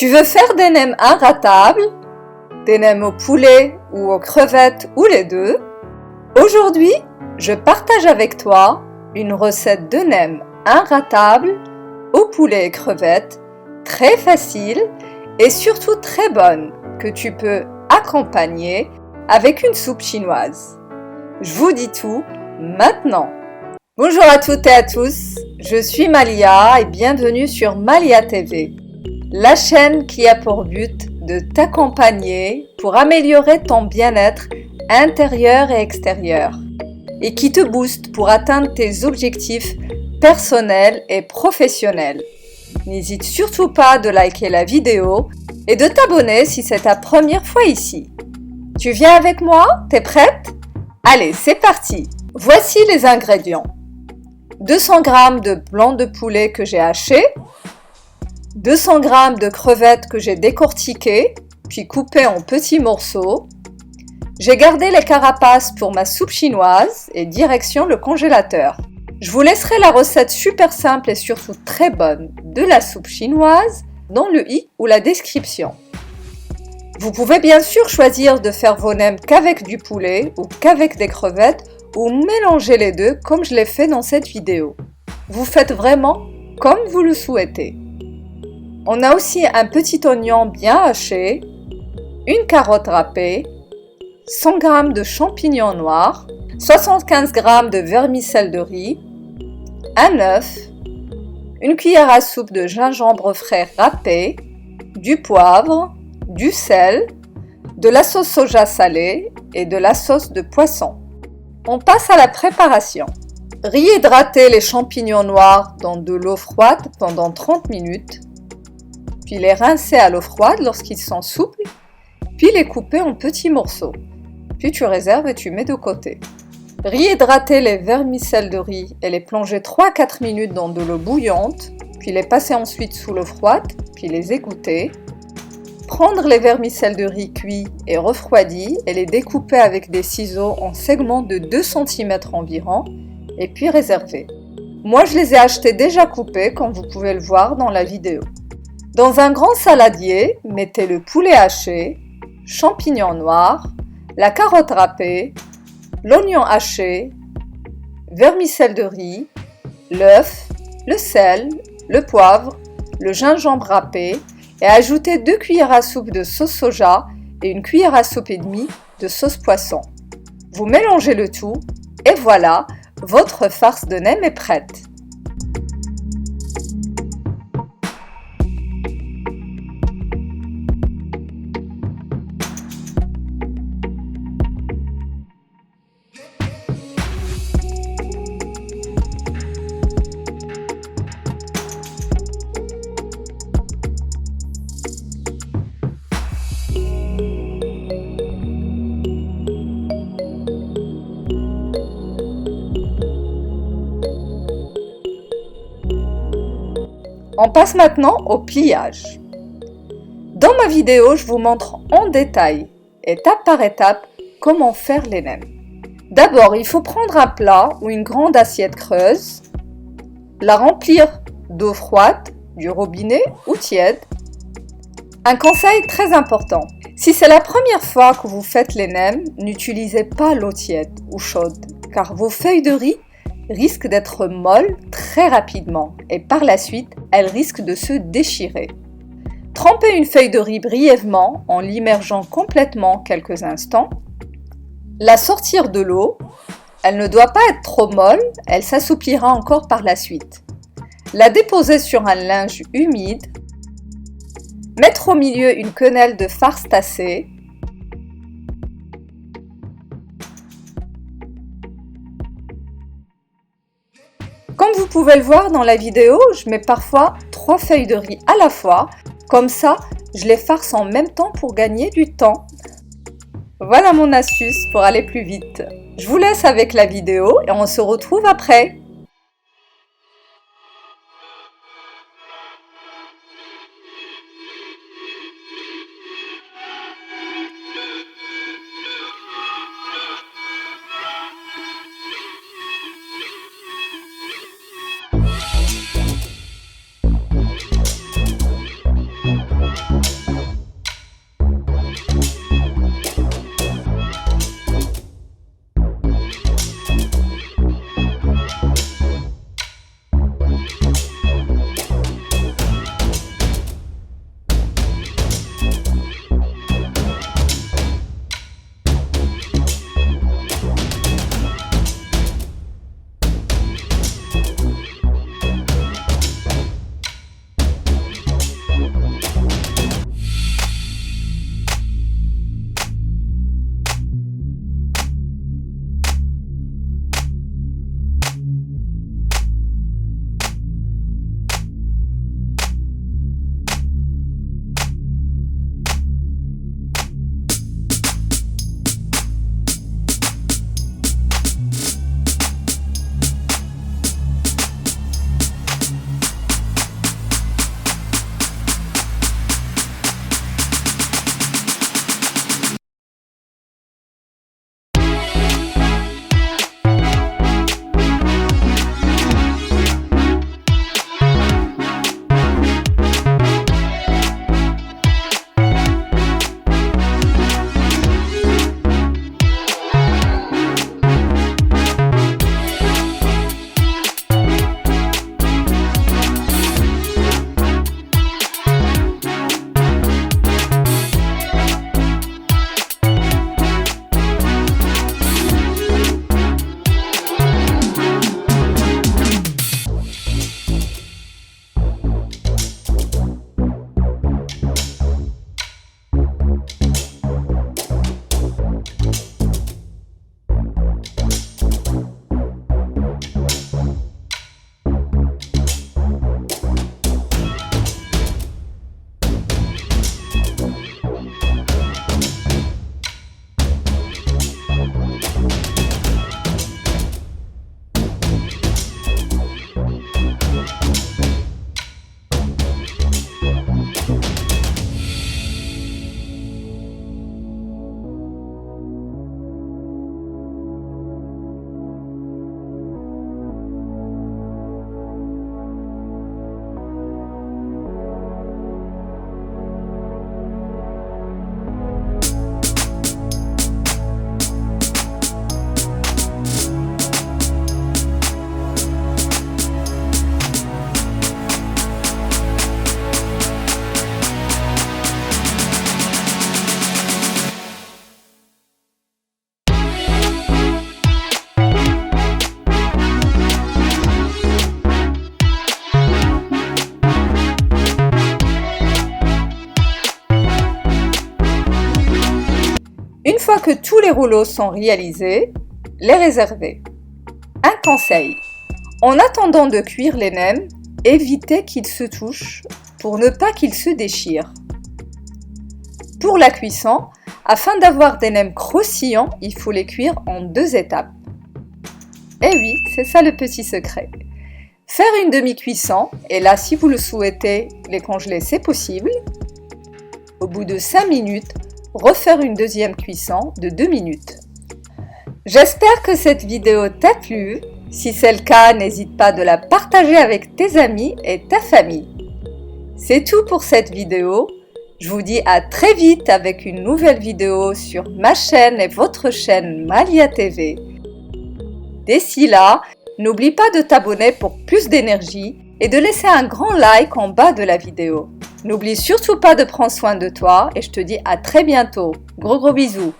Tu veux faire des nems inratables, des nems au poulet ou aux crevettes ou les deux? Aujourd'hui, je partage avec toi une recette de nems inratables au poulet et crevettes, très facile et surtout très bonne, que tu peux accompagner avec une soupe chinoise. Je vous dis tout maintenant. Bonjour à toutes et à tous, je suis Malia et bienvenue sur Malia TV, la chaîne qui a pour but de t'accompagner pour améliorer ton bien-être intérieur et extérieur et qui te booste pour atteindre tes objectifs personnels et professionnels. N'hésite surtout pas de liker la vidéo et de t'abonner si c'est ta première fois ici. Tu viens avec moi? T'es prête? Allez, c'est parti! Voici les ingrédients. 200 g de blanc de poulet que j'ai haché, 200 g de crevettes que j'ai décortiquées, puis coupées en petits morceaux. J'ai gardé les carapaces pour ma soupe chinoise et direction le congélateur. Je vous laisserai la recette super simple et surtout très bonne de la soupe chinoise dans le i ou la description. Vous pouvez bien sûr choisir de faire vos nems qu'avec du poulet ou qu'avec des crevettes ou mélanger les deux comme je l'ai fait dans cette vidéo. Vous faites vraiment comme vous le souhaitez. On a aussi un petit oignon bien haché, une carotte râpée, 100 g de champignons noirs, 75 g de vermicelle de riz, un œuf, une cuillère à soupe de gingembre frais râpé, du poivre, du sel, de la sauce soja salée et de la sauce de poisson. On passe à la préparation. Réhydrater les champignons noirs dans de l'eau froide pendant 30 minutes, puis les rincer à l'eau froide lorsqu'ils sont souples, puis les couper en petits morceaux. Puis tu réserves et tu mets de côté. Réhydrater les vermicelles de riz et les plonger 3 à 4 minutes dans de l'eau bouillante, puis les passer ensuite sous l'eau froide, puis les égoutter. Prendre les vermicelles de riz cuits et refroidis et les découper avec des ciseaux en segments de 2 cm environ, et puis réserver. Moi je les ai achetés déjà coupés comme vous pouvez le voir dans la vidéo. Dans un grand saladier, mettez le poulet haché, champignons noirs, la carotte râpée, l'oignon haché, vermicelle de riz, l'œuf, le sel, le poivre, le gingembre râpé et ajoutez 2 cuillères à soupe de sauce soja et une cuillère à soupe et demie de sauce poisson. Vous mélangez le tout et voilà, votre farce de nems est prête. On passe maintenant au pliage. Dans ma vidéo, je vous montre en détail, étape par étape, comment faire les nems. D'abord, il faut prendre un plat ou une grande assiette creuse, la remplir d'eau froide, du robinet ou tiède. Un conseil très important, si c'est la première fois que vous faites les nems, n'utilisez pas l'eau tiède ou chaude, car vos feuilles de riz risquent d'être molles très rapidement et par la suite, elles risquent de se déchirer. Trempez une feuille de riz brièvement en l'immergeant complètement quelques instants. La sortir de l'eau, elle ne doit pas être trop molle, elle s'assouplira encore par la suite. La déposer sur un linge humide. Mettre au milieu une quenelle de farce tassée. Comme vous pouvez le voir dans la vidéo, je mets parfois 3 feuilles de riz à la fois. Comme ça, je les farce en même temps pour gagner du temps. Voilà mon astuce pour aller plus vite. Je vous laisse avec la vidéo et on se retrouve après. que tous les rouleaux sont réalisés, les réserver. Un conseil, en attendant de cuire les nems, évitez qu'ils se touchent pour ne pas qu'ils se déchirent. Pour la cuisson, afin d'avoir des nems croustillants, il faut les cuire en 2 étapes. Et oui, c'est ça le petit secret. Faire une demi-cuisson, et là si vous le souhaitez, les congeler c'est possible. Au bout de 5 minutes, refaire une deuxième cuisson de 2 minutes. J'espère que cette vidéo t'a plu. Si c'est le cas, n'hésite pas de la partager avec tes amis et ta famille. C'est tout pour cette vidéo. Je vous dis à très vite avec une nouvelle vidéo sur ma chaîne et votre chaîne Malia TV. D'ici là, n'oublie pas de t'abonner pour plus d'énergie et de laisser un grand like en bas de la vidéo. N'oublie surtout pas de prendre soin de toi et je te dis à très bientôt. Gros bisous.